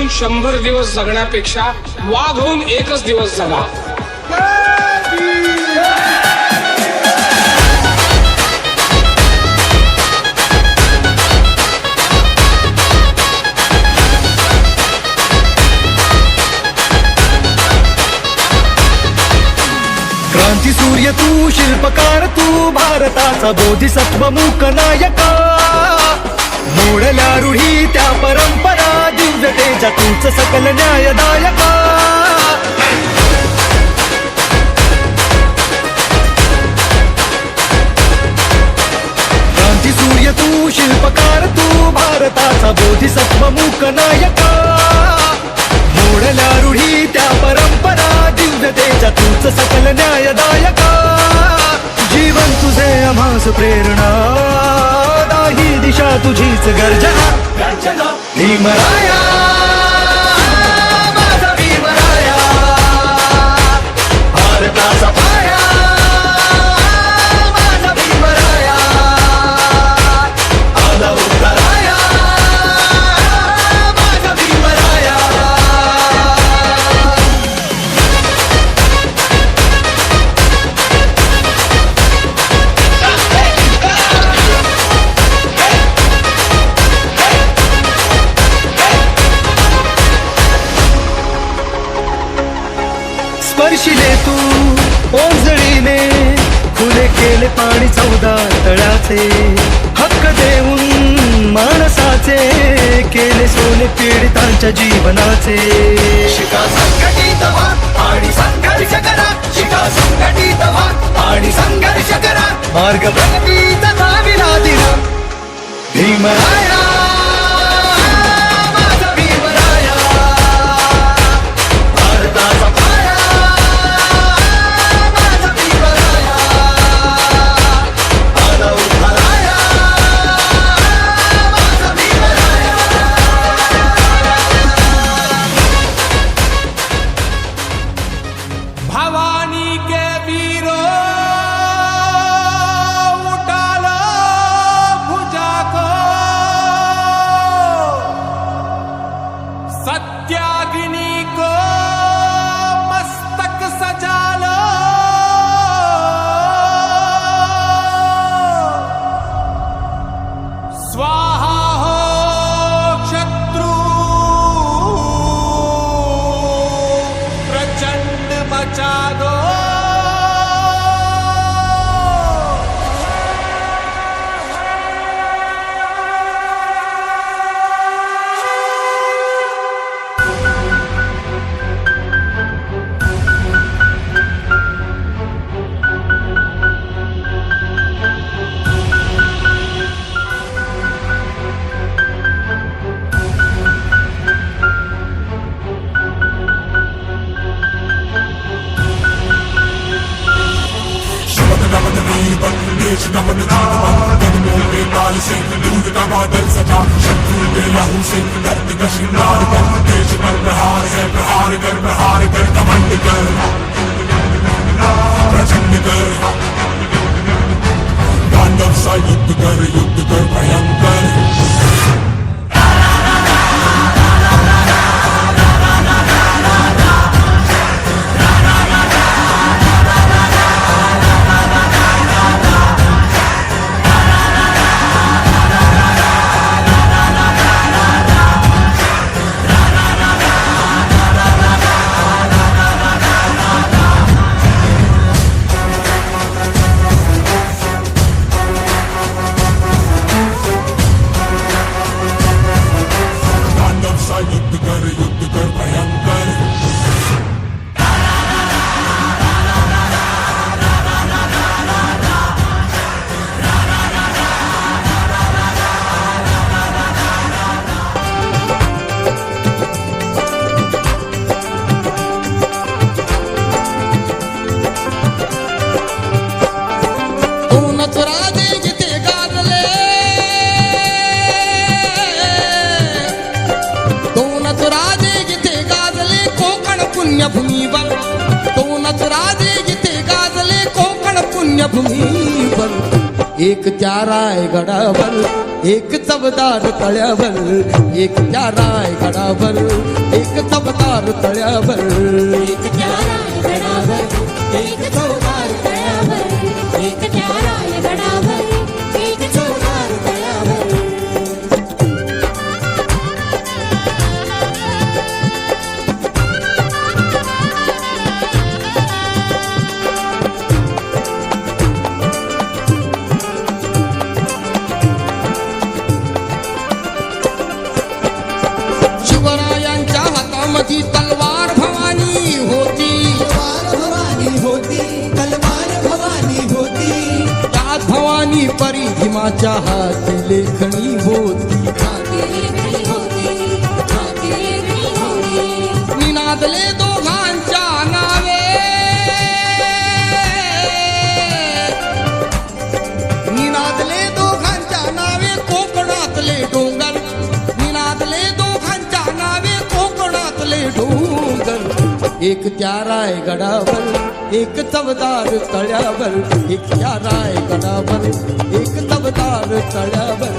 होऊन 100 दिवस जगण्यापेक्षा वाघ होऊन एकच दिवस जगा. क्रांती सूर्य तू, शिल्पकार तू, भारताचा बोधिसत्व मूक नायका. मोडल्या रूढी त्या परंपरा, दिव्यतेच्या तूच सकल न्यायदायका. क्रांती सूर्य तू, शिल्पकार तू, भारताचा बोधिसत्व मूक नायका. मोडल्या रूढी त्या परंपरा, दिव्यतेच्या तूच सकल न्यायदायका. जीवन तुझे आम्हास प्रेरणा, दाही दिशा तुझीच गर्जना. भीमराया माझा भीमराया, भारताचा पाया माझा भीमराया. आला उतराया माझा भीमराया. स्पर्शिले तू ओंजळीने, खुले केले पाणी 14 तळ्याचे. हक्क देऊन माणसाचे, केले सोने पीडितांच्या जीवनाचे. शिका संघटित व्हा आणि संघर्ष करा, शिका संघटित व्हा आणि संघर्ष करा. मार्ग प्रगतीचा दाविला दिला भीमराया माझा भीमराया. भारताचा पाया माझा भीमराया. आला उतराया माझा भीमराया. भवानी के वीरो उठा लो भुजा को, सत्याग्नि को मस्तक सजा लो. स्वाहा हो शत्रु, प्रचंड बचा दो. युद्ध कर भयंकर. पुण्यभूमीवर दोनच राजे जिथे गाजले कोकण पुण्यभूमीवर एक त्या रायगडावर एक चवदार तळ्यावर एक त्या रायगडावर एक तबदार तळ्यावर एक त्या रायगडावर एक चौदार तळ्यावर एक त्या रायगडावर एक चौदार तळ्यावर शिवरायांच्या हातामध्ये तलवार भवानी होती भवानी होती तलवार भवानी होती त्यात भवानी परी भीमाच्या हाती लेखणी होती हाती होती हाती होती निनादले दोघांच्या नावे निनादले दोघांच्या नावे कोकणातले डोंगर निनादले दोघांच्या नावे कोकणातले डोंगर एक त्या रायगडावर एक तबदार तळ्यावर एक त्या रायगडावर एक तबदार तळ्यावर